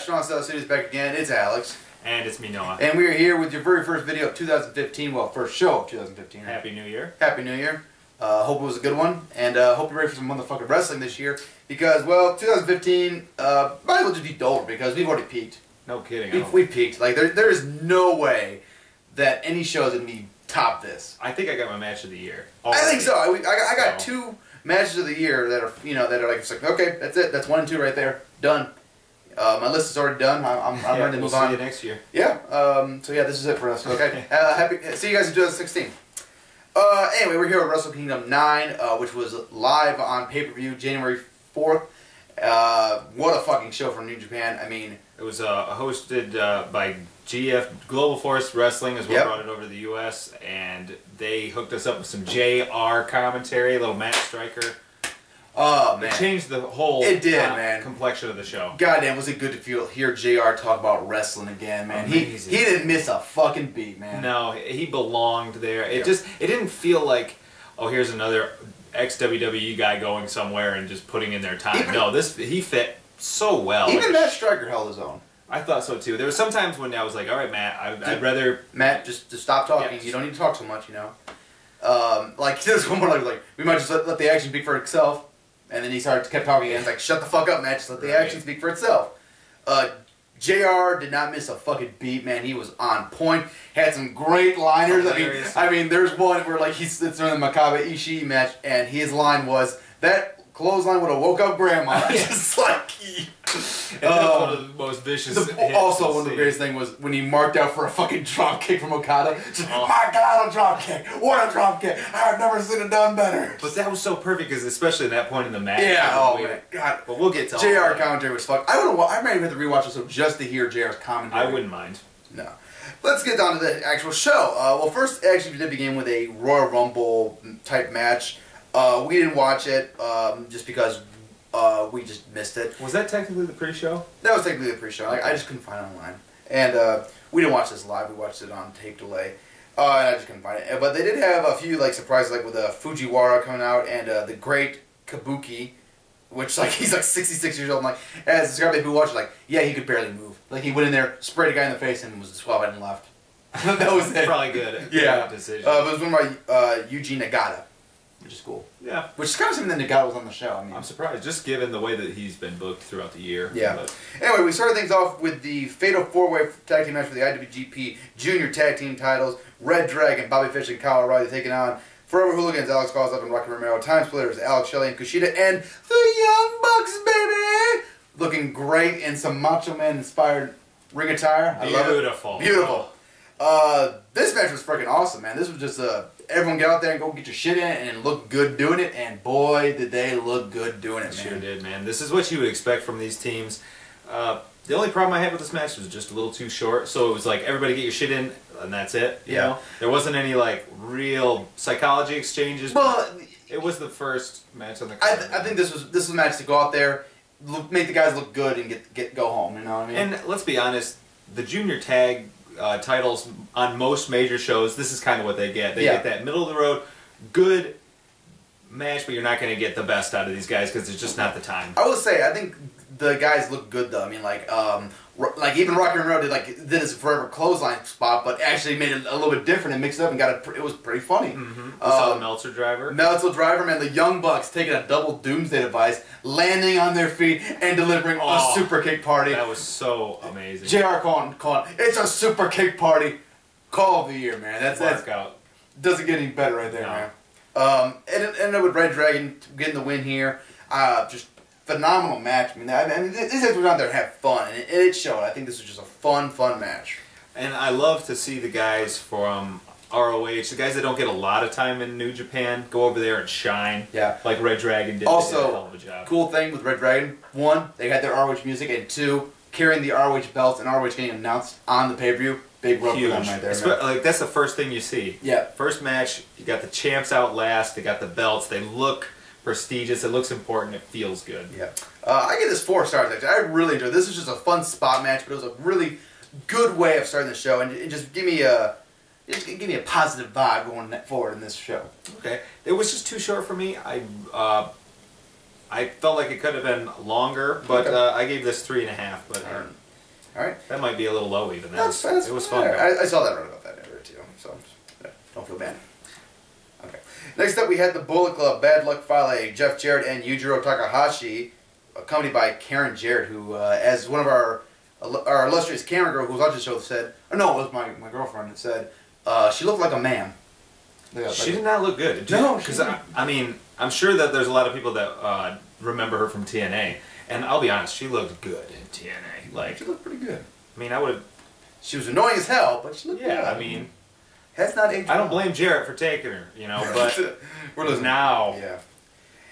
Strong Style Studios back again. It's Alex. And it's me, Noah. And we are here with your very first video of 2015. Well, first show of 2015. Happy New Year. Happy New Year. Hope it was a good one. And hope you're ready for some motherfucking wrestling this year. Because, well, 2015 might as well just be over because we've already peaked. No kidding. We peaked. Like, there is no way that any show is going to be top this. I think I got my match of the year. Already. I think so. I got two matches of the year that are, that are like, it's like, okay, that's it. That's 1 and 2 right there. Done. My list is already done. I'm ready to move on. We'll see you next year. Yeah. So yeah, this is it for us. Okay. See you guys in 2016. Anyway, we're here at Wrestle Kingdom 9, which was live on pay-per-view January 4th. What a fucking show from New Japan. I mean, it was hosted by GF Global Force Wrestling as well. Brought it over to the U.S. and they hooked us up with some JR commentary, a little Matt Striker. Oh man, it changed the whole complexion of the show. Goddamn, was it good to hear JR talk about wrestling again, man. He didn't miss a fucking beat, man. No, he belonged there. It didn't feel like, oh, here's another ex-WWE guy going somewhere and just putting in their time. He fit so well. Even Matt Striker held his own. I thought so too. There were some times when I was like, all right, Matt, I'd rather... Matt, just stop talking. You don't need to talk so much, you know. Like, this one point I was like, we might just let the action speak for itself. And then he kept talking again. It's like, shut the fuck up, Matt. Just let the action speak for itself. JR did not miss a fucking beat, man. He was on point. Had some great liners. I mean, there's one where like he sits during the Makabe Ishii match, and his line was, that clothesline would have woke up Grandma. Just like one of the most vicious. Also, one of the greatest things was when he marked out for a fucking drop kick from Okada. Just, my God, a drop kick! What a drop kick! I've never seen it done better. But that was so perfect because especially at that point in the match. Yeah. Oh my God. But we'll get to JR commentary was fucked. I might have to rewatch this just to hear JR's commentary. I wouldn't mind. No. Let's get down to the actual show. Well, first, actually, we did begin with a Royal Rumble type match. We didn't watch it just because we just missed it. Was that technically the pre-show? That was technically the pre-show. I just couldn't find it online. And we didn't watch this live. We watched it on tape delay. And I just couldn't find it. But they did have a few like surprises, like with Fujiwara coming out and the great Kabuki, which like he's like 66 years old. I'm like, as described, people watched, like, yeah, he could barely move. Like he went in there, sprayed a guy in the face, and was disqualified and left. That was it. Probably good. Yeah. Decision. It was won by Yuji Nagata. Which is cool. Yeah. Which is kind of something that Nagata was on the show. I mean, I'm surprised, just given the way that he's been booked throughout the year. Yeah. But anyway, we started things off with the Fatal 4-Way Tag Team match for the IWGP Junior Tag Team titles. reDRagon, Bobby Fish, and Kyle O'Reilly taking on Forever Hooligans, Alex Galzov and Rocky Romero, Time Splitters, Alex Shelley and Kushida, and the Young Bucks, baby! Looking great in some Macho Man inspired ring attire. I love it. Beautiful. Beautiful. This match was freaking awesome, man. This was just everyone get out there and go get your shit in and look good doing it, and boy, did they look good doing it, man. Sure did, man. This is what you would expect from these teams. The only problem I had with this match was just a little too short, so it was like, everybody get your shit in, and that's it. You know? There wasn't any, like, real psychology exchanges. Well, it was the first match on the card. I think this was a match to go out there, make the guys look good, and go home, you know what I mean? And let's be honest, the junior tag titles on most major shows, this is kind of what they get. They get that middle of the road, good match, but you're not going to get the best out of these guys because there's just not the time. I will say, I think the guys look good though. I mean, like even Rocky Romero did his forever clothesline spot, but actually made it a little bit different and mixed it up and it was pretty funny. We saw the Meltzer driver. Meltzer driver, man. The Young Bucks taking a double Doomsday device, landing on their feet and delivering a super kick party. That was so amazing. JR calling, it's a super kick party. Call of the year, man. That's doesn't get any better right there, man. And ended up with reDRagon getting the win here. Just phenomenal match. I mean, these guys went out there and had fun, and it showed. I think this was just a fun match. And I love to see the guys from ROH, the guys that don't get a lot of time in New Japan, go over there and shine. Yeah. Like reDRagon did. Also, they did a hell of a job. Cool thing with reDRagon, 1, they got their ROH music, and 2, carrying the ROH belts and ROH getting announced on the pay-per-view. Big rub for them right there, man. Like, that's the first thing you see. Yeah. First match, you got the champs out last, they got the belts, they look prestigious, it looks important, it feels good. Yeah. I give this 4 stars, actually. I really enjoyed it. This was just a fun spot match, but it was a really good way of starting the show, and it just give me a positive vibe going forward in this show. Okay. It was just too short for me. I felt like it could have been longer, but I gave this 3.5. But All right. That might be a little low even. It was fun. I saw that right about that area too, so don't feel bad. Okay. Next up, we had the Bullet Club, Bad Luck Fale, Jeff Jarrett, and Yujiro Takahashi, accompanied by Karen Jarrett, who, as one of our illustrious camera girl who was on the show said, oh no, it was my girlfriend that said, she looked like a man. She did not look good. No, because I mean, I'm sure that there's a lot of people that remember her from TNA, and I'll be honest, she looked good in TNA. Like, she looked pretty good. I mean, I would have. She was annoying as hell, but she looked good. Yeah, I mean, that's not aged. I don't blame Jarrett for taking her, you know, but we're losing now. Yeah.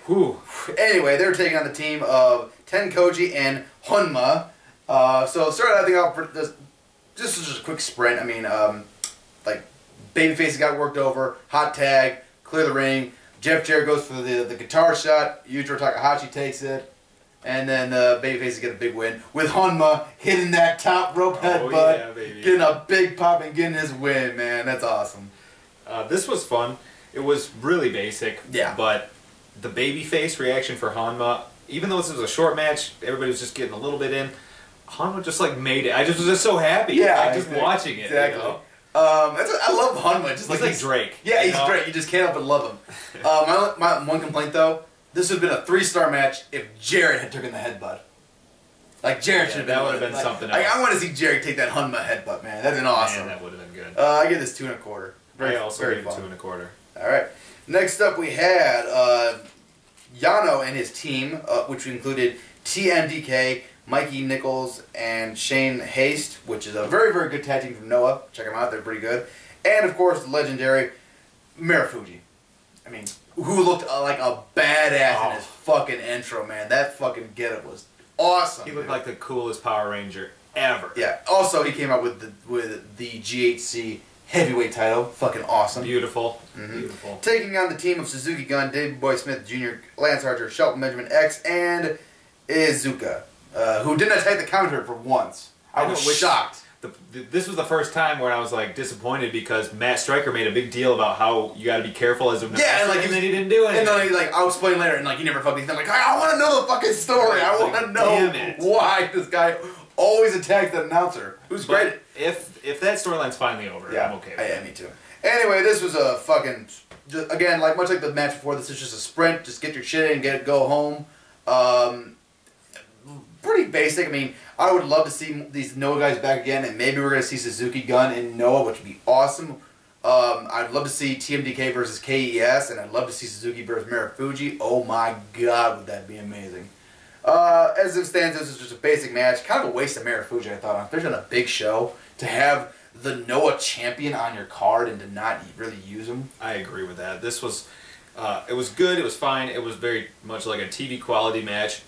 Whew. Anyway, they were taking on the team of Tencozy and Honma. So started I think out for this. This was just a quick sprint. I mean, like babyface got worked over, hot tag, clear the ring. Jeff Jarrett goes for the guitar shot. Yujiro Takahashi takes it, and then babyface get a big win with Honma hitting that top rope headbutt, yeah, baby. Getting a big pop and getting his win. Man, that's awesome. This was fun. It was really basic. Yeah. But the babyface reaction for Honma, even though this was a short match, everybody was just getting a little bit in. Honma just like made it. I just was just so happy. Yeah, like, just watching it. Exactly. You know? I love Honma. Just he's like Drake. Yeah, he's Drake. You just can't help but love him. My one complaint though, this would have been a 3-star match if Jarrett had taken the headbutt. Like Jarrett should have been. That would have been something else. I want to see Jarrett take that Honma headbutt, man. That'd been awesome. Man, that would have been good. I give this 2 1/4. I also very gave it 2 1/4. All right. Next up, we had Yano and his team, which included TMDK, Mikey, Nicholls, and Shane Haste, which is a very, very good tag team from Noah. Check them out; they're pretty good. And of course, the legendary Marufuji. I mean, who looked like a badass in his fucking intro, man. That fucking getup was awesome. He looked like the coolest Power Ranger ever. Yeah. Also, he came out with the GHC heavyweight title. Fucking awesome. Beautiful. Mm-hmm. Beautiful. Taking on the team of Suzuki-gun, David Boy Smith Jr., Lance Archer, Shelton Benjamin X, and Iizuka, who didn't attack the counter for once. I was shocked. This was the first time where I was like disappointed because Matt Stryker made a big deal about how you got to be careful as a wrestler, and then he didn't do anything. And then like I'll explain later, and like he never fucking. I'm like, I want to know the fucking story. I want to know why this guy always attacks the announcer. Who's great. If that storyline's finally over, yeah, I'm okay with it. Yeah, me too. Anyway, this was a fucking again much like the match before. This is just a sprint. Just get your shit in, go home. Pretty basic. I mean, I would love to see these Noah guys back again, and maybe we're going to see Suzuki-gun in Noah, which would be awesome. I'd love to see TMDK versus K.E.S, and I'd love to see Suzuki versus Marufuji. Oh my god, would that be amazing. As it stands, this is just a basic match. Kind of a waste of Marufuji, I thought. Especially on a big show, to have the Noah champion on your card and to not really use him. I agree with that. This was, it was good, it was fine, it was very much like a TV quality match.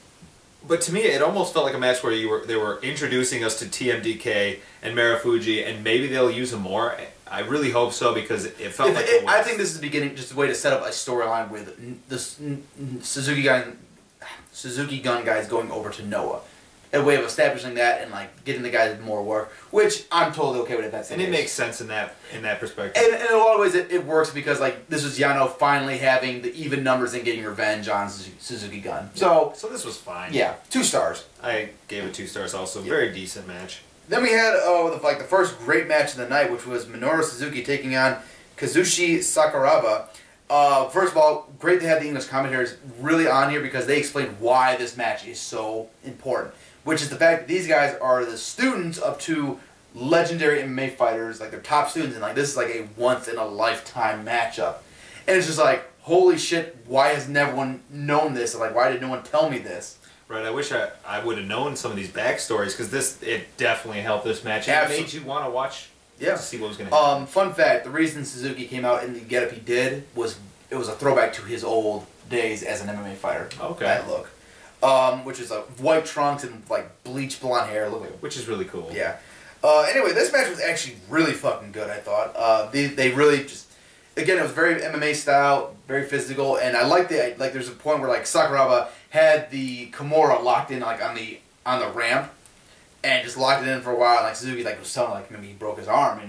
But to me, it almost felt like a match where they were introducing us to TMDK and Marufuji, and maybe they'll use them more. I really hope so because it felt like a waste. I think this is the beginning, just a way to set up a storyline with the Suzuki-gun guys going over to Noah. A way of establishing that and like getting the guys more work, which I'm totally okay with if that's the case. And it makes sense in that perspective. And in a lot of ways, it works because like this was Yano finally having the even numbers and getting revenge on Suzuki-gun. So this was fine. Yeah, 2 stars. I gave it 2 stars. Also, very decent match. Then we had the first great match of the night, which was Minoru Suzuki taking on Kazushi Sakuraba. First of all, great to have the English commentators really on here because they explain why this match is so important. Which is the fact that these guys are the students of 2 legendary MMA fighters, like they're top students, and like this is like a once-in-a-lifetime matchup. And it's just like, holy shit, why has no one known this? Like, why did no one tell me this? Right, I wish I would have known some of these backstories, because it definitely helped this match. It made you want to watch to see what was going to happen. Fun fact, the reason Suzuki came out in the getup he did was it was a throwback to his old days as an MMA fighter. Okay. That look. Which is white trunks and like bleach blonde hair. Which is really cool. Yeah. Anyway, this match was actually really fucking good, I thought. They really just, again, it was very MMA style, very physical, and I like there's a point where like Sakuraba had the Kimura locked in like on the ramp, and just locked it in for a while. And, like Suzuki was telling like maybe he broke his arm,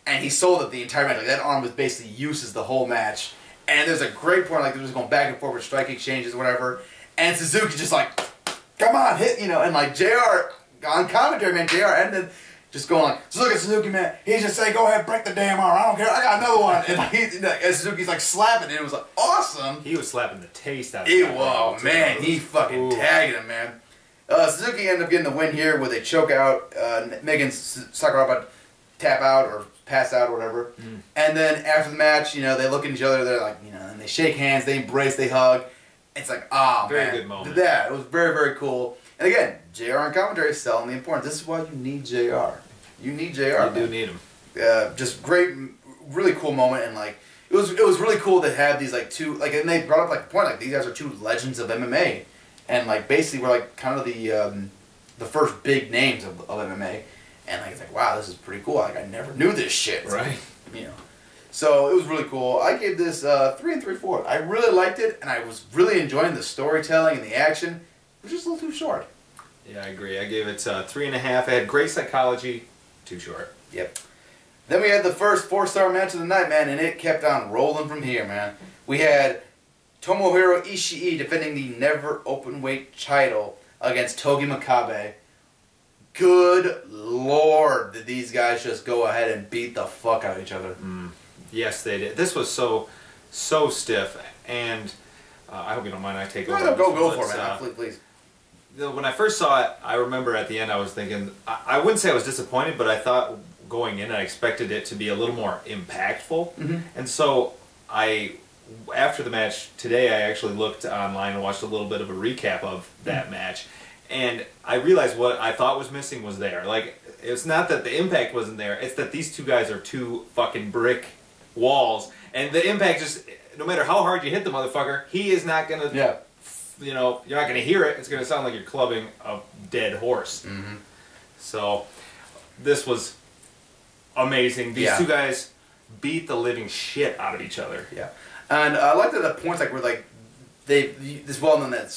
and he sold it the entire match. Like that arm was basically useless the whole match. And there's a great point like they're just going back and forth with strike exchanges, or whatever. And Suzuki just like, come on, hit, and like JR on commentary, man, JR ended just going like, look at Suzuki, man. He just say, go ahead, break the damn arm. I don't care. I got another one. And Suzuki's like slapping it. It was like awesome. He was slapping the taste out of it. Oh, man. He fucking tagged him, man. Suzuki ended up getting the win here with a choke out. Megan Sakuraba tap out or pass out or whatever. And then after the match, you know, they look at each other. They're like, you know, and they shake hands. They embrace. They hug. It's like, man. Very good moment. Yeah, it was very, very cool. And again, JR on commentary is selling the importance. This is why you need JR. You need JR. You do need him. Just great, really cool moment, and like it was really cool to have these like two like, and they brought up like the point like these guys are two legends of MMA, and like basically we're like kind of the first big names of MMA, and like it's like wow, this is pretty cool. Like I never knew this shit. Right. You know. So it was really cool. I gave this 3 3/4. I really liked it, and I was really enjoying the storytelling and the action. It was just a little too short. Yeah, I agree. I gave it 3.5. It had great psychology. Too short. Yep. Then we had the first 4-star match of the night, man, and it kept on rolling from here, man. We had Tomohiro Ishii defending the never Openweight title against Togi Makabe. Good Lord, did these guys just go ahead and beat the fuck out of each other. Yes, they did. This was so stiff, and I hope you don't mind I take over. No, go for it, man. Please. When I first saw it, I remember at the end I was thinking, I wouldn't say I was disappointed, but I thought going in I expected it to be a little more impactful. And so after the match today, I actually looked online and watched a little bit of a recap of that match. And I realized what I thought was missing was there. Like, it's not that the impact wasn't there, it's that these two guys are two fucking brick walls. And the impact just, no matter how hard you hit the motherfucker, he is not going to... Yeah. You know, you're not going to hear it. It's going to sound like you're clubbing a dead horse. So, this was amazing. These two guys beat the living shit out of each other. Yeah, and I like that the points like where like this well known that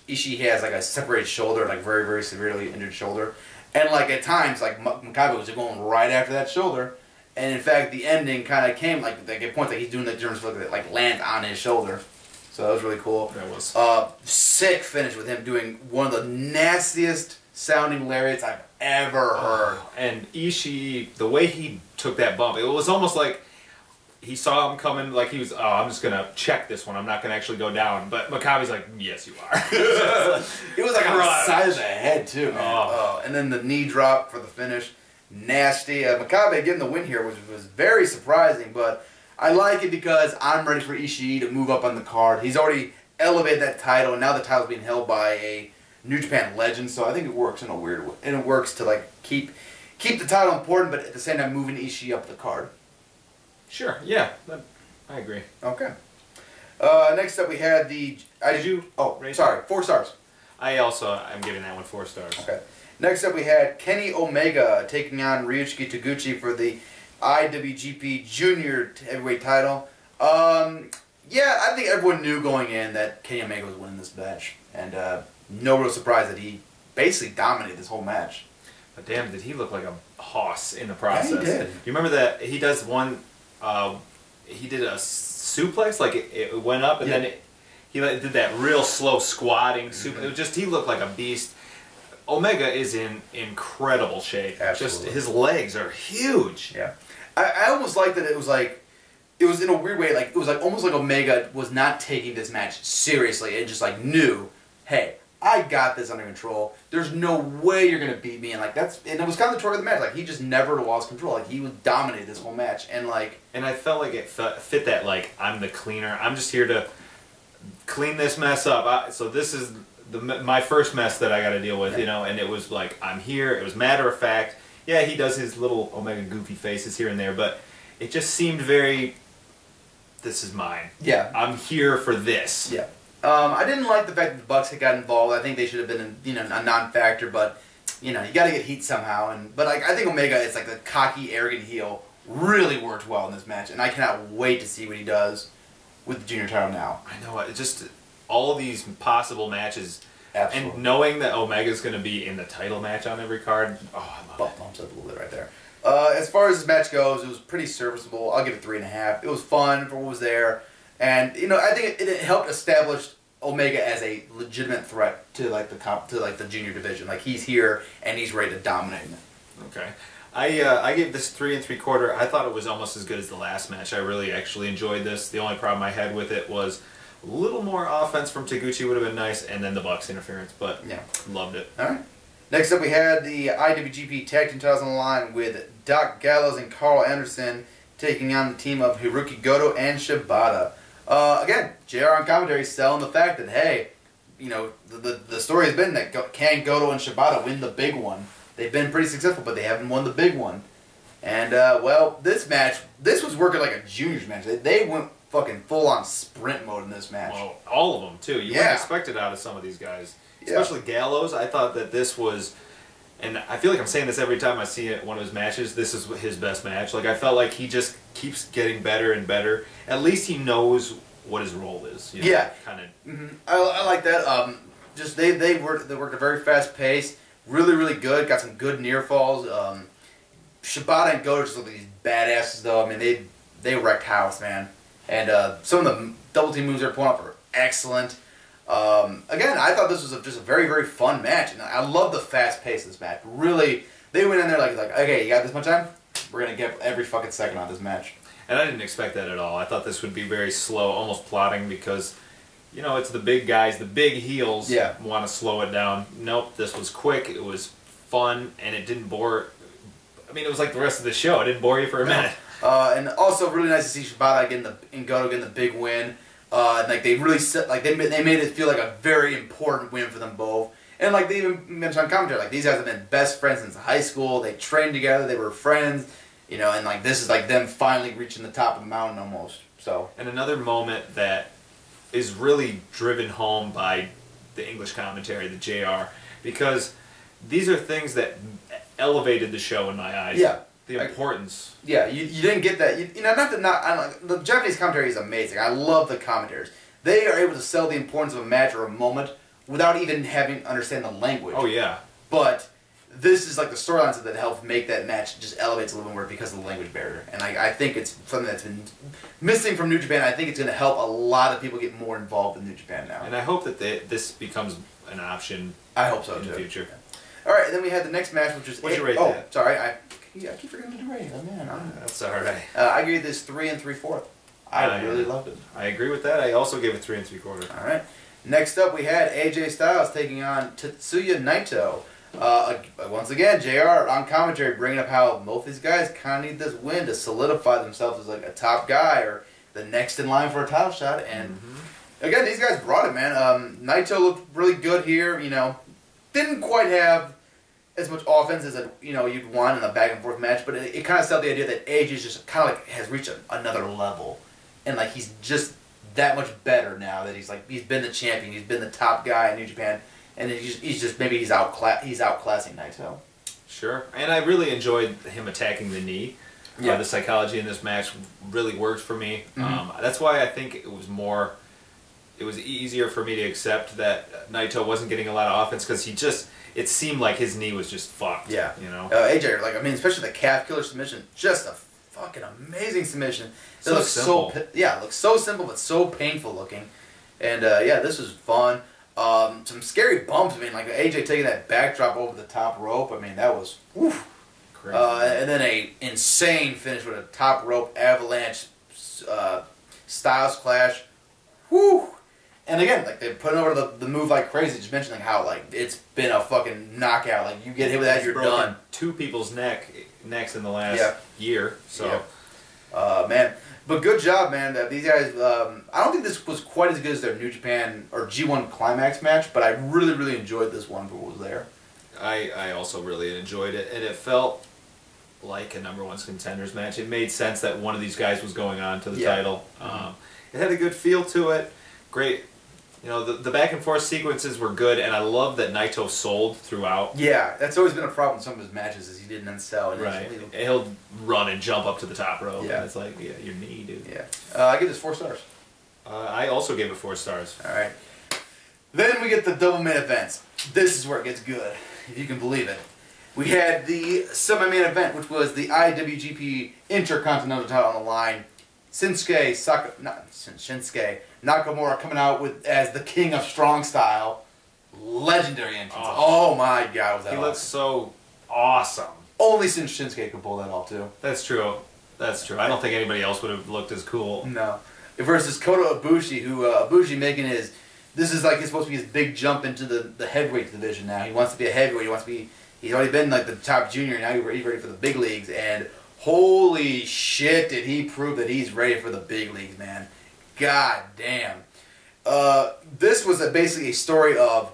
Ishii has like a separated shoulder, like very very severely injured shoulder, and like at times like Makabe was going right after that shoulder, and in fact the ending kind of came like at points like he's doing the German flip that like lands on his shoulder. So that was really cool. That was sick finish with him doing one of the nastiest sounding lariats I've ever heard. And Ishii, the way he took that bump, it was almost like he saw him coming, like he was, I'm just going to check this one. I'm not going to actually go down. But Makabe's like, yes, you are. It was like on the side of the head, too, man. And then the knee drop for the finish. Nasty. Makabe getting the win here was very surprising, but I like it because I'm ready for Ishii to move up on the card. He's already elevated that title, and now the title's being held by a New Japan legend, so I think it works in a weird way. And it works to like keep the title important, but at the same time moving Ishii up the card. Sure, yeah, I agree. Okay. Next up we had the... sorry, 4 stars. I'm giving that one 4 stars. Okay. Next up we had Kenny Omega taking on Ryusuke Taguchi for the IWGP Junior Heavyweight title. Yeah, I think everyone knew going in that Kenny Omega was winning this match. And no real surprise that he basically dominated this whole match. But damn, did he look like a hoss in the process. Yeah, he did. You remember that he does one, he did a suplex, like it went up and then he did that real slow squatting suplex. It was just, he looked like a beast. Omega is in incredible shape. Absolutely. Just his legs are huge. Yeah. I almost like that it was like, it was in a weird way, like it was like almost like Omega was not taking this match seriously and just like knew, hey, I got this under control. There's no way you're gonna beat me, and like and it was kind of the story of the match. Like he just never lost control. Like he was dominated this whole match, and like. And I felt like it fit that like I'm the cleaner. I'm just here to clean this mess up. So this is my first mess that I got to deal with, you know. And it was like I'm here. It was matter of fact. Yeah, he does his little Omega goofy faces here and there, but it just seemed very. This is mine. Yeah. I'm here for this. Yeah. I didn't like the fact that the Bucks had got involved. I think they should have been, a non-factor, but, you got to get heat somehow. But I think Omega is like the cocky, arrogant heel. Really worked well in this match, and I cannot wait to see what he does with the junior title now. I know. It just all these possible matches, absolutely. And knowing that Omega's going to be in the title match on every card, I love it. Bumps up a little bit right there. As far as this match goes, it was pretty serviceable. I'll give it 3.5. It was fun for what was there. And, I think it helped establish Omega as a legitimate threat to like the junior division. Like he's here and he's ready to dominate. Okay. I gave this 3 3/4. I thought it was almost as good as the last match. I really actually enjoyed this. The only problem I had with it was a little more offense from Taguchi would have been nice, and then the Bucks interference. But yeah, loved it. All right. Next up, we had the IWGP Tag Team titles on the line with Doc Gallows and Carl Anderson taking on the team of Hiroki Goto and Shibata. Again, JR on commentary selling the fact that, hey, you know, the story has been that can Goto and Shibata win the big one? They've been pretty successful, but they haven't won the big one. And, well, this match, this was working like a juniors match. They went fucking full-on sprint mode in this match. Well, all of them, too. You wouldn't expect it out of some of these guys. Especially Gallows. I thought that this was, and I feel like I'm saying this every time I see one of his matches, this is his best match. Like, I felt like he just keeps getting better and better. At least he knows what his role is. You know, yeah. Kind of. Mm-hmm. I like that. Just they worked at a very fast pace. Really, really good. Got some good near falls. Shibata and Goto just look like these badasses, though. I mean, they wrecked house, man. And some of the double team moves they're pulling off are excellent. Again, I thought this was just a very, very fun match. And I love the fast pace of this match. Really, they went in there like, okay, you got this much time? We're going to get every fucking second on this match. And I didn't expect that at all. I thought this would be very slow, almost plotting, because, you know, it's the big guys, the big heels want to slow it down. Nope, this was quick, it was fun, and it didn't bore. I mean, it was like the rest of the show. It didn't bore you for a minute. And also really nice to see Shibata and Goto getting the big win. And like they really they made it feel like a very important win for them both. And like they even mentioned on commentary, like these guys have been best friends since high school. They trained together. They were friends. You know, and like this is like them finally reaching the top of the mountain almost. So. And another moment that is really driven home by the English commentary, the JR, because these are things that elevated the show in my eyes. Yeah. The importance. Yeah, you didn't get that. You know, the Japanese commentary is amazing. I love the commentators. They are able to sell the importance of a match or a moment without even having understand the language. Oh yeah. But this is like the storylines that help make that match just elevates a little bit more because of the language barrier. And I think it's something that's been missing from New Japan. I think it's going to help a lot of people get more involved in New Japan now. And I hope that this becomes an option. I hope so in the future. All right, and then we had the next match, which was what'd you rate that? Sorry, I keep forgetting to rate. Oh man, that's all right. I gave this 3 3/4. I really loved it. I agree with that. I also gave it 3 3/4. All right. Next up, we had AJ Styles taking on Tetsuya Naito. Once again, JR on commentary bringing up how both these guys kind of need this win to solidify themselves as like a top guy or the next in line for a title shot. And again, these guys brought it, man. Naito looked really good here. You know, didn't quite have as much offense as you'd want in a back and forth match, but it kind of set the idea that AJ's just kind of like has reached another level, and like he's just that much better now that he's been the champion, he's been the top guy in New Japan. And he's outclassing Naito. Sure, and I really enjoyed him attacking the knee. Yeah, the psychology in this match really worked for me. That's why I think it was easier for me to accept that Naito wasn't getting a lot of offense because it seemed like his knee was just fucked. Yeah, you know. AJ, especially the calf killer submission, just a fucking amazing submission. It looks so it looks so simple but so painful looking, and this was fun. Some scary bumps. I mean, like AJ taking that backdrop over the top rope. I mean, that was woof. Crazy. And then a insane finish with a top rope avalanche Styles clash. Woo! And again, like they put over the move like crazy. Just mentioning how like it's been a fucking knockout. Like you get hit with that, you're done. 2 people's necks in the last year. So, man. But good job, man. These guys, I don't think this was quite as good as their New Japan or G1 Climax match, but I really, really enjoyed this one for what was there. I also really enjoyed it, and it felt like a #1 contenders match. It made sense that one of these guys was going on to the title. It had a good feel to it. Great. You know, the back and forth sequences were good, and I love that Naito sold throughout. Yeah, that's always been a problem in some of his matches is he didn't unsell. Right. He'll run and jump up to the top rope, and it's like, your knee, dude. Yeah. I give this 4 stars. I also gave it 4 stars. All right. Then we get the double main events. This is where it gets good, if you can believe it. We had the semi-main event, which was the IWGP Intercontinental title on the line. Shinsuke Nakamura coming out with as the king of strong style. Legendary entrance. Oh my god, was that He awesome. looks so awesome. Only since Shinsuke could pull that off too. That's true. That's true. I don't think anybody else would have looked as cool. No. Versus Kota Ibushi, who Ibushi making his... This is like he's supposed to be his big jump into the heavyweight division now. He wants to be a heavyweight. He wants to be... He's already been like the top junior, and now he's ready for the big leagues. And holy shit, did he prove that he's ready for the big leagues, man. God damn. This was basically a story of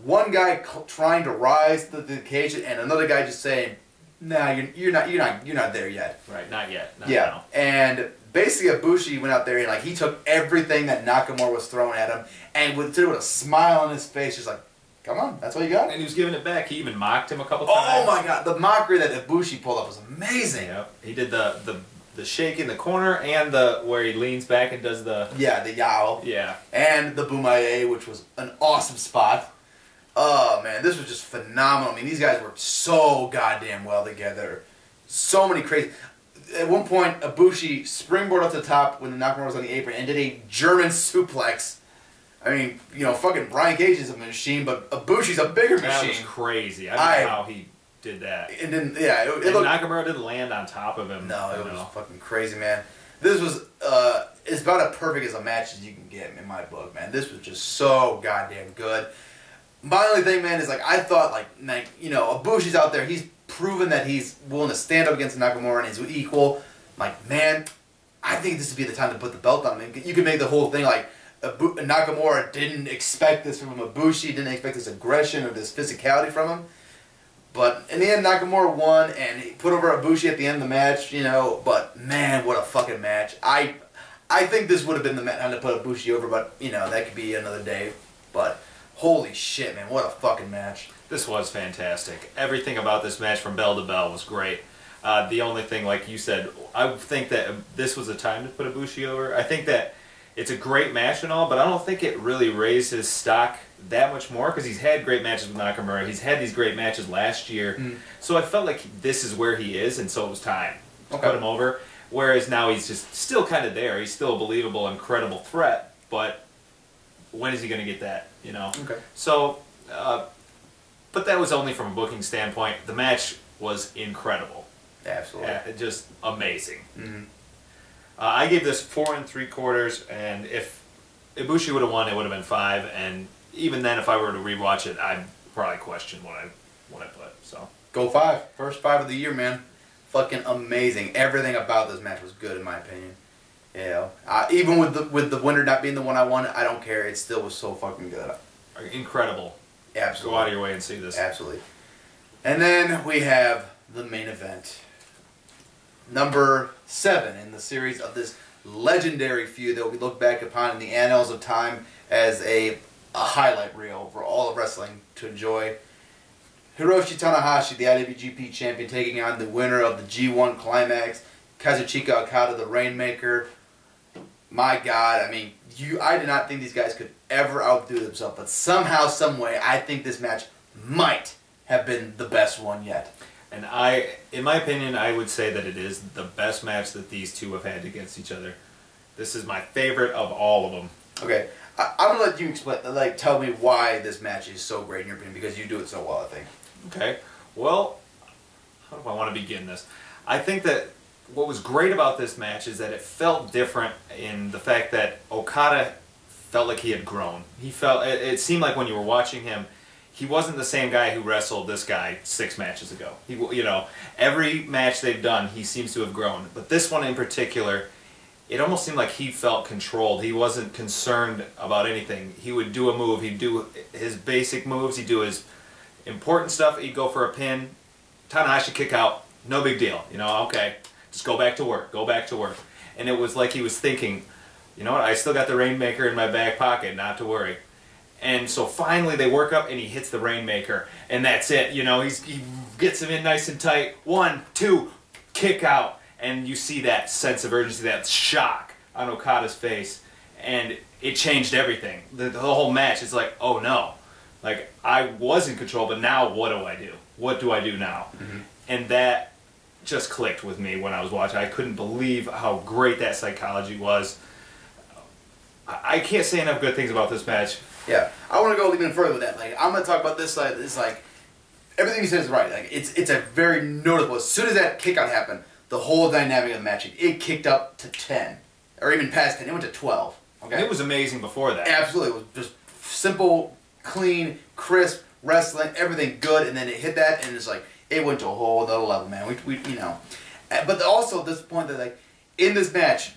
one guy trying to rise to the occasion, and another guy just saying, "Nah, you're not there yet." Right, not yet. Not yeah, now. and basically Ibushi went out there and like he took everything that Nakamura was throwing at him and did it with a smile on his face, just like, "Come on, that's what you got." And he was giving it back. He even mocked him a couple times. Oh my god, the mockery that Ibushi pulled up was amazing. Yep. He did the shake in the corner and the where he leans back and does the the yowl. Yeah. And the Bumaye, which was an awesome spot. Oh man, this was just phenomenal. I mean, these guys worked so goddamn well together. So many crazy. At one point, Ibushi springboarded up to the top when the Nakamura was on the apron and did a German suplex. I mean, you know, fucking Brian Cage is a machine, but Ibushi's a bigger machine. That was crazy. I don't know how he did that. It didn't. Yeah, it looked, Nakamura didn't land on top of him. No, it was fucking crazy, man. This was it's about as perfect as a match as you can get in my book, man. This was just so goddamn good. My only thing, man, is like I thought, like you know, Ibushi's out there. He's proven that he's willing to stand up against Nakamura and he's equal. Like, man, I think this would be the time to put the belt on him. You could make the whole thing like Nakamura didn't expect this from him. Ibushi didn't expect this aggression or this physicality from him. But in the end, Nakamura won and he put over Ibushi at the end of the match. You know, but man, what a fucking match! I think this would have been the time to put Ibushi over, but you know that could be another day. But holy shit, man, what a fucking match! This was fantastic. Everything about this match from bell to bell was great. The only thing, like you said, I think that this was a time to put Ibushi over. I think that it's a great match and all, but I don't think it really raised his stock that much more because he's had great matches with Nakamura. He's had these great matches last year. So I felt like this is where he is, and so it was time to put him over. Whereas now he's just still kind of there. He's still a believable, incredible threat, but when is he going to get that, you know? So... but that was only from a booking standpoint. The match was incredible. Absolutely. Just amazing. I gave this 4 3/4, and if Ibushi would have won, it would have been 5. And even then, if I were to rewatch it, I'd probably question what I put. So go 5. First 5 of the year, man. Fucking amazing. Everything about this match was good, in my opinion. You know, even with the winner not being the one I wanted, I don't care. It still was so fucking good. Incredible. Absolutely. Go out of your way and see this. Absolutely. And then we have the main event. Number 7 in the series of this legendary feud that we look back upon in the annals of time as a highlight reel for all of wrestling to enjoy. Hiroshi Tanahashi, the IWGP champion, taking on the winner of the G1 Climax, Kazuchika Okada, the Rainmaker. My God, I mean, I did not think these guys could ever outdo themselves, but somehow, some way, I think this match might have been the best one yet. And in my opinion, I would say that it is the best match that these two have had against each other. This is my favorite of all of them. Okay, I'm gonna let you explain, like, tell me why this match is so great in your opinion, because you do it so well, I think. Okay, well, how do I want to begin this? I think that what was great about this match is that it felt different in the fact that Okada felt like he had grown. It seemed like when you were watching him, he wasn't the same guy who wrestled this guy 6 matches ago. You know, every match they've done, he seems to have grown. But this one in particular, it almost seemed like he felt controlled. He wasn't concerned about anything. He would do a move. He'd do his basic moves. He'd do his important stuff. He'd go for a pin. Tanahashi kick out. No big deal. You know, okay, just go back to work. Go back to work. And it was like he was thinking, you know what, I still got the Rainmaker in my back pocket, not to worry. And so finally they work up and he hits the Rainmaker. And that's it. You know, he gets him in nice and tight. 1, 2, kick out. And you see that sense of urgency, that shock on Okada's face. And it changed everything. The whole match is like, oh no. Like, I was in control, but now what do I do? What do I do now? And that just clicked with me when I was watching. I couldn't believe how great that psychology was. I can't say enough good things about this match. Yeah, I want to go even further with that. Like, I'm going to talk about this side. It's like, everything he says is right. Like, it's a very notable. As soon as that kick out happened, the whole dynamic of the match, it kicked up to 10. Or even past 10. It went to 12. Okay? It was amazing before that. Absolutely. It was just simple, clean, crisp, wrestling, everything good, and then it hit that, and it's like, it went to a whole other level, man. We you know. But also, this point that, like, in this match,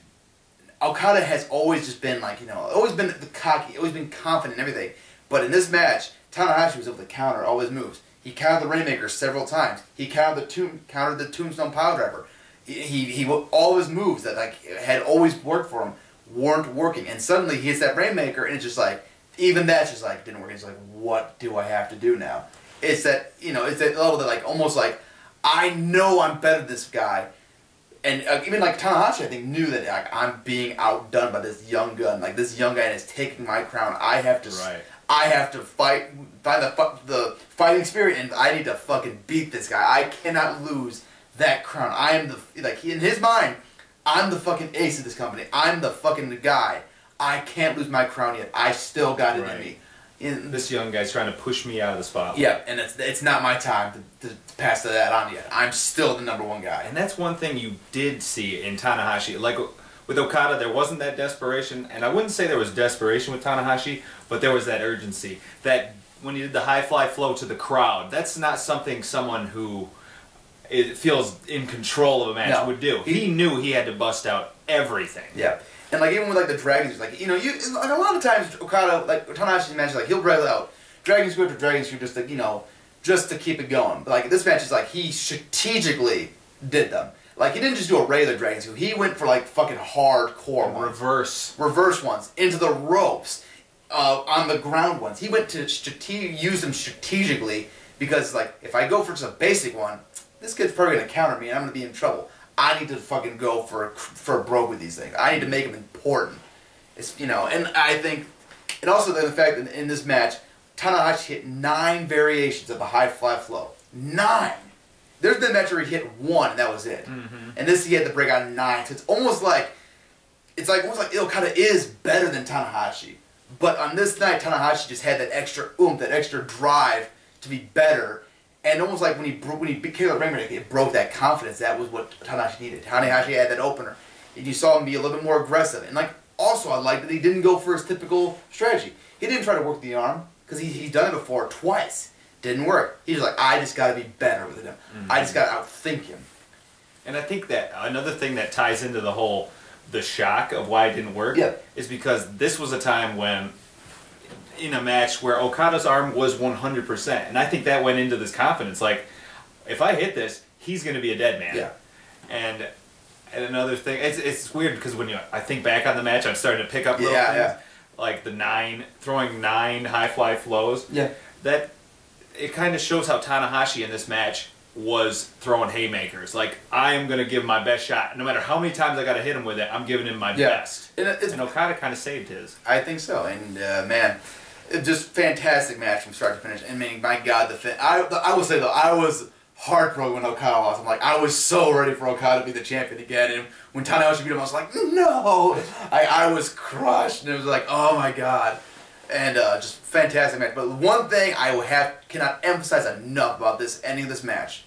Okada has always just been, like, you know, always been cocky, always been confident and everything. But in this match, Tanahashi was able to counter all his moves. He countered the Rainmaker several times. He countered the Tombstone Piledriver. He all his moves that, like, had always worked for him weren't working. And suddenly he hits that Rainmaker, and it's just like, even that's just like, didn't work. It's like, what do I have to do now? It's that, you know, it's that level that, like, almost like, I know I'm better than this guy. And even, like, Tanahashi, I think, knew that, like, I'm being outdone by this young gun. Like, this young guy is taking my crown. I have to fight, find the fighting spirit, and I need to fucking beat this guy. I cannot lose that crown. I am the, like, in his mind, I'm the fucking ace of this company. I'm the fucking guy. I can't lose my crown yet. I still got it in me. This young guy's trying to push me out of the spotlight. Yeah, and it's not my time to pass that on yet. I'm still the #1 guy. And that's one thing you did see in Tanahashi. Like, with Okada, there wasn't that desperation, and I wouldn't say there was desperation with Tanahashi, but there was that urgency. That when he did the high fly flow to the crowd, that's not something someone who feels in control of a match would do. He knew he had to bust out everything. Yeah. And, like, even with, like, the Dragon Screw, like, you know, like, a lot of times Okada, like, Tanahashi's matches, like, he'll break out Dragon Screw after Dragon Screw just to, you know, just to keep it going. But, like, this match is like, he strategically did them. Like, he didn't just do a regular Dragon Screw. He went for, like, fucking hardcore ones. Reverse ones. Into the ropes. On the ground ones. He went to use them strategically because, like, if I go for just a basic one, this kid's probably going to counter me and I'm going to be in trouble. I need to fucking go for broke with these things. I need to make them important. It's, you know, and I think, and also the fact that in this match, Tanahashi hit 9 variations of the high fly flow. 9! There's been a match where he hit 1 and that was it. Mm-hmm. And this he had to break out 9. So it's almost like Okada is better than Tanahashi. But on this night, Tanahashi just had that extra oomph, that extra drive to be better. And almost like when he beat K.E.S. Rainmaker, it broke that confidence. That was what Tanahashi needed. Tanahashi had that opener. And you saw him be a little bit more aggressive. And, like, also I liked that he didn't go for his typical strategy. He didn't try to work the arm, because he's done it before twice. Didn't work. He's like, I just got to be better with him. Mm-hmm. I just got to outthink him. And I think that another thing that ties into the shock of why it didn't work is because this was a time when, in a match where Okada's arm was 100%, and I think that went into this confidence. Like, if I hit this, he's going to be a dead man. Yeah. And another thing, it's weird because when I think back on the match, I'm starting to pick up little things, like throwing 9 high fly flows. Yeah. That it kind of shows how Tanahashi in this match was throwing haymakers. Like, I am going to give my best shot. No matter how many times I got to hit him with it, I'm giving him my best. And Okada kind of saved his. I think so. And, man, just fantastic match from start to finish. And, man, my God, I will say, though, I was heartbroken when Okada lost. I'm like, I was so ready for Okada to be the champion again. And when Tanahashi beat him, I was like, no! I was crushed. And it was like, oh, my God. And just fantastic match. But one thing I cannot emphasize enough about this ending of this match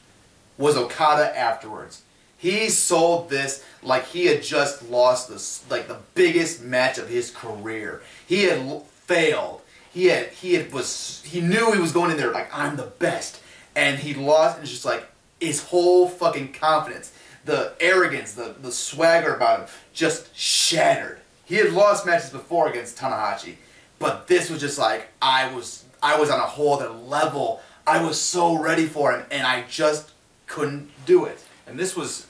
was Okada afterwards. He sold this like he had just lost the biggest match of his career. He had failed. He knew he was going in there like, I'm the best. And he lost, and it's just like his whole fucking confidence, the arrogance, the swagger about him just shattered. He had lost matches before against Tanahashi. But this was just like, I was on a whole other level. I was so ready for him, and I just couldn't do it. And this was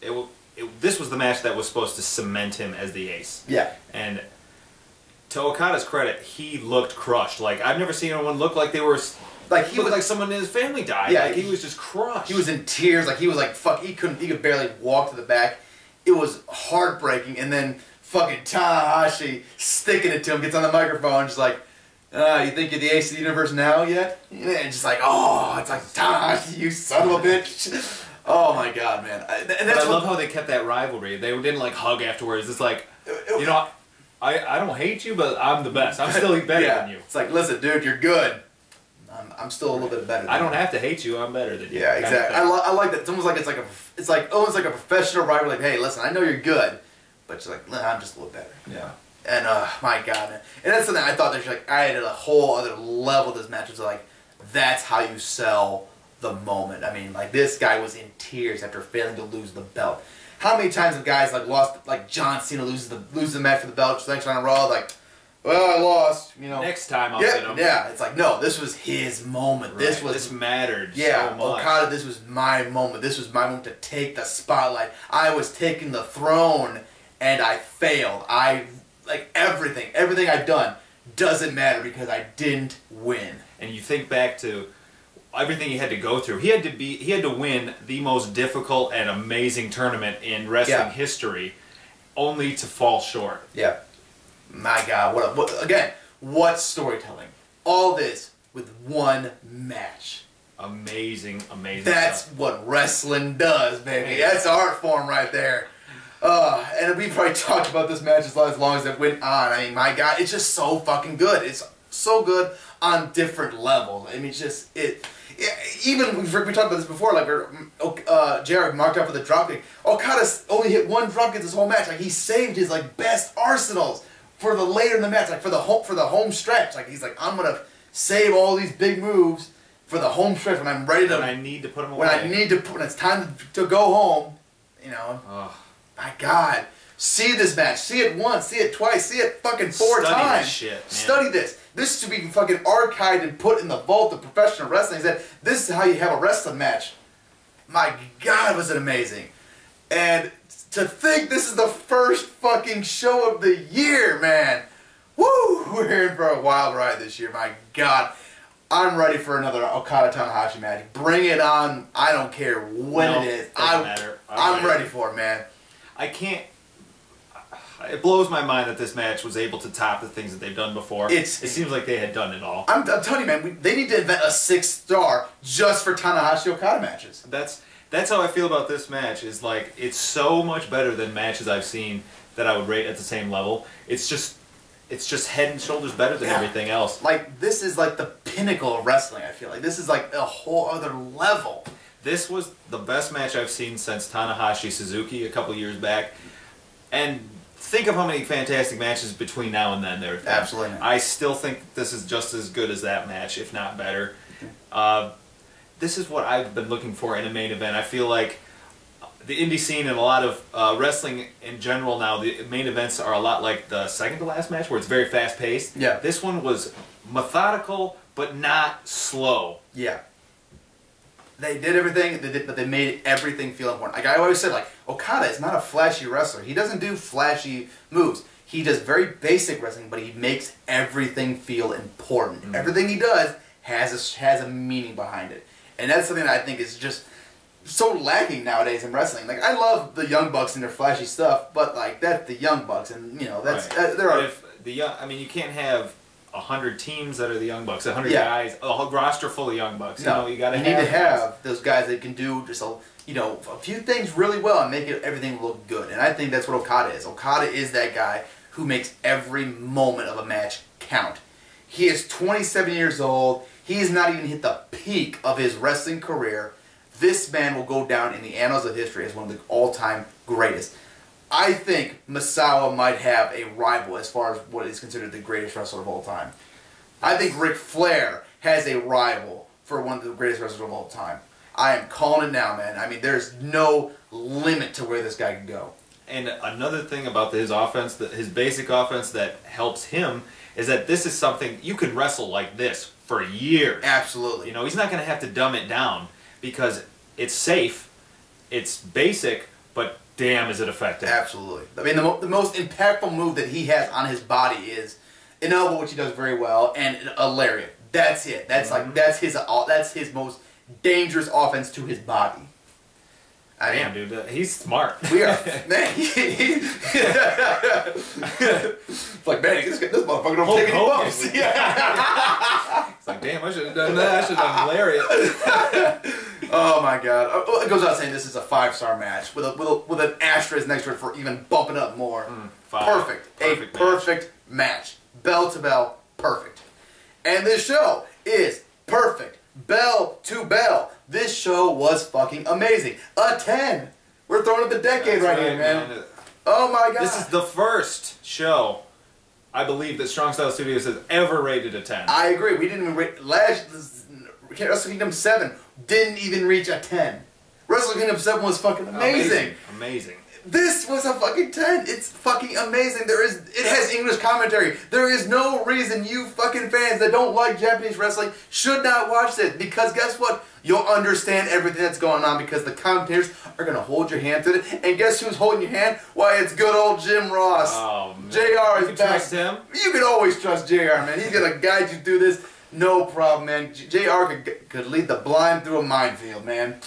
this was the match that was supposed to cement him as the ace. Yeah. And to Okada's credit, he looked crushed. Like, I've never seen anyone look like they were like he looked like someone in his family died. Yeah, like, he was just crushed. He was in tears. Like, he was like, fuck. He could barely walk to the back. It was heartbreaking, and then fucking Tanahashi sticking it to him, gets on the microphone, just like, you think you're the ace of the universe now yet? And just like, oh, it's like, Tanahashi, you son of a bitch. Oh my god, man! And that's I love how they kept that rivalry. They didn't like hug afterwards. It's like, you know, I don't hate you, but I'm the best. I'm still better than you. It's like, listen, dude, you're good. I'm still a little bit better. I don't have to hate you. I'm better than you. Yeah, exactly. I like that. It's almost like it's like almost like a professional rivalry. Like, hey, listen, I know you're good, but it's like, I'm just a little better. Yeah. And my god, man. And that's something I thought there's like I added a whole other level to this match. Was like, that's how you sell the moment. I mean, like, this guy was in tears after failing to lose the belt. How many times have guys like lost, like John Cena loses the match for the belt, just next time on Raw, like, well, I lost, you know. Next time I'll hit him. Yeah, it's like, no, this was his moment. Right. This mattered so much. Okada, this was my moment. This was my moment to take the spotlight. I was taking the throne, and I failed. Like, everything I've done doesn't matter because I didn't win. And you think back to everything he had to go through. He had to win the most difficult and amazing tournament in wrestling history, only to fall short. Yeah. My God, what storytelling? All this with one match. Amazing That's stuff. what wrestling does, baby. That's art form right there. And we've probably talked about this match as long as it went on. I mean, my God, it's just so fucking good. It's so good on different levels. I mean, it's just even we talked about this before. Like, Jarrett marked out for the dropkick. Okada only hit one dropkick this whole match. Like, he saved his like best arsenals for the later in the match, like for the home stretch. Like, he's like, I'm gonna save all these big moves for the home stretch when I'm ready to. When I need to put them away. When it's time to go home. You know. Oh. My God. See this match. See it once. See it twice. See it fucking 4 times. Study this shit, man. Study this. This should be fucking archived and put in the vault of professional wrestling. That this is how you have a wrestling match. My God, was it amazing. And to think this is the first fucking show of the year, man. Woo! We're in for a wild ride this year. My God. I'm ready for another Okada-Tanahashi match. Bring it on. I don't care when it is. Doesn't matter. I'm ready for it, man. I can't. It blows my mind that this match was able to top the things that they've done before. It seems like they had done it all. I'm telling you, man, they need to invent a 6th star just for Tanahashi-Okada matches. That's how I feel about this match. Is like, it's so much better than matches I've seen that I would rate at the same level. It's just head and shoulders better than everything else. Like, this is like the pinnacle of wrestling, I feel like. This is like a whole other level. This was the best match I've seen since Tanahashi-Suzuki a couple years back. And think of how many fantastic matches between now and then there have been. Absolutely. I still think this is just as good as that match, if not better. This is what I've been looking for in a main event. I feel like the indie scene and a lot of wrestling in general now, the main events are a lot like the second to last match, where it's very fast paced. Yeah. This one was methodical, but not slow. Yeah. They did everything, but they made everything feel important. Like I always said, like, Okada is not a flashy wrestler. He doesn't do flashy moves. He does very basic wrestling, but he makes everything feel important. Mm-hmm. Everything he does has a meaning behind it. And that's something that I think is just so lacking nowadays in wrestling. Like, I love the Young Bucks and their flashy stuff, but like, that's the Young Bucks, and you know, that's there are. I mean, you can't have 100 teams that are the Young Bucks, 100 guys, a whole roster full of Young Bucks. No, you need to have those guys that can do just a few things really well and make everything look good. And I think that's what Okada is. Okada is that guy who makes every moment of a match count. He is 27 years old. He has not even hit the peak of his wrestling career. This man will go down in the annals of history as one of the all-time greatest. I think Misawa might have a rival as far as what is considered the greatest wrestler of all time. I think Ric Flair has a rival for one of the greatest wrestlers of all time. I am calling it now, man. I mean, there's no limit to where this guy can go. And another thing about his offense, his basic offense that helps him, is that this is something you can wrestle like this for years. Absolutely. You know, he's not going to have to dumb it down because it's safe, it's basic, but damn, is it effective. Absolutely. I mean, the most impactful move that he has on his body is an elbow, which he does very well, and a lariat. That's it. That's that's his most dangerous offense to his body. Damn, dude, he's smart. We are, man. It's like, man, this motherfucker don't take any bumps. It's Like, damn, I should have done that. I should have done lariat. Oh my god! It goes without saying this is a 5-star match with an asterisk next to it for even bumping up more. Perfect. Perfect match. Bell to bell, perfect. And this show is perfect. Bell to bell. This show was fucking amazing. A 10. We're throwing up the decade right here, man. Oh my god! This is the first show, I believe, that Strong Style Studios has ever rated a 10. I agree. We didn't even rate Wrestle Kingdom 7 didn't even reach a 10. Wrestle Kingdom 7 was fucking amazing. Amazing. This was a fucking 10. It's fucking amazing. It has English commentary. There is no reason you fucking fans that don't like Japanese wrestling should not watch this. Because guess what? You'll understand everything that's going on because the commentators are going to hold your hand through it. And guess who's holding your hand? Why, it's good old Jim Ross. Oh, man. JR is you can back. trust him? You can always trust JR, man. He's going to guide you through this. No problem, man. JR could lead the blind through a minefield, man.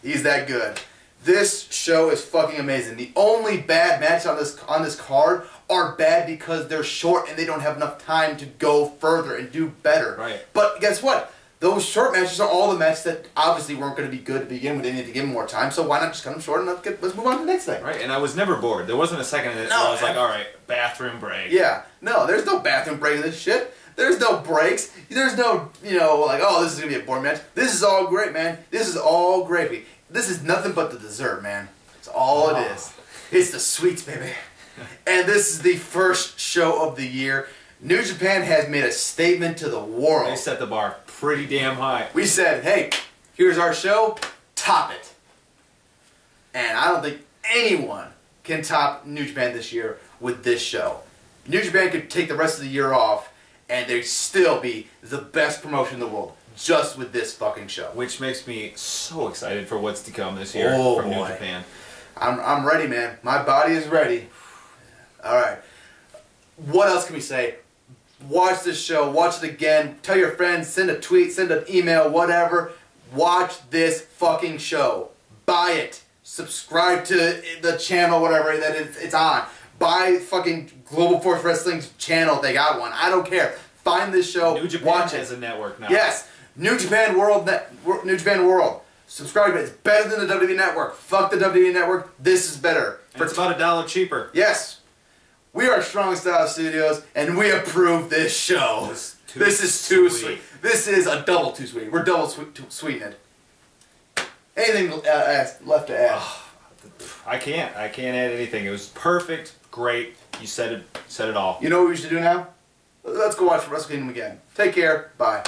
He's that good. This show is fucking amazing. The only bad matches on this card are bad because they're short and they don't have enough time to go further and do better. Right. But guess what? Those short matches are all the matches that obviously weren't going to be good to begin with. They needed to give them more time, so why not just cut them short and let's move on to the next thing. Right, and I was never bored. There wasn't a second in it where I was like, alright, bathroom break. Yeah. No, there's no bathroom break in this shit. There's no breaks. There's no, like, oh, this is going to be a boring match. This is all great, man. This is all gravy. This is nothing but the dessert, man. It's all it is. It's the sweets, baby. And this is the first show of the year. New Japan has made a statement to the world. They set the bar pretty damn high. We said, hey, here's our show. Top it. And I don't think anyone can top New Japan this year with this show. New Japan could take the rest of the year off and they'd still be the best promotion in the world just with this fucking show. Which makes me so excited for what's to come this year from New Japan. I'm ready, man. My body is ready. Alright. What else can we say? Watch this show. Watch it again. Tell your friends. Send a tweet. Send an email. Whatever. Watch this fucking show. Buy it. Subscribe to the channel, whatever that it's on. Buy fucking Global Force Wrestling's channel. They got one. I don't care. Find this show. New Japan watch has it. a network now. Yes. New Japan World. New Japan World. Subscribe to it. It's better than the WWE Network. Fuck the WWE Network. This is better. It's about $1 cheaper. Yes. We are Strong Style Studios, and we approve this show. This is too sweet. This is a double too sweet. We're double sweetened. Anything left to add? I can't add anything. It was perfect, great. You said it all. You know what we should do now? Let's go watch Wrestle Kingdom again. Take care. Bye.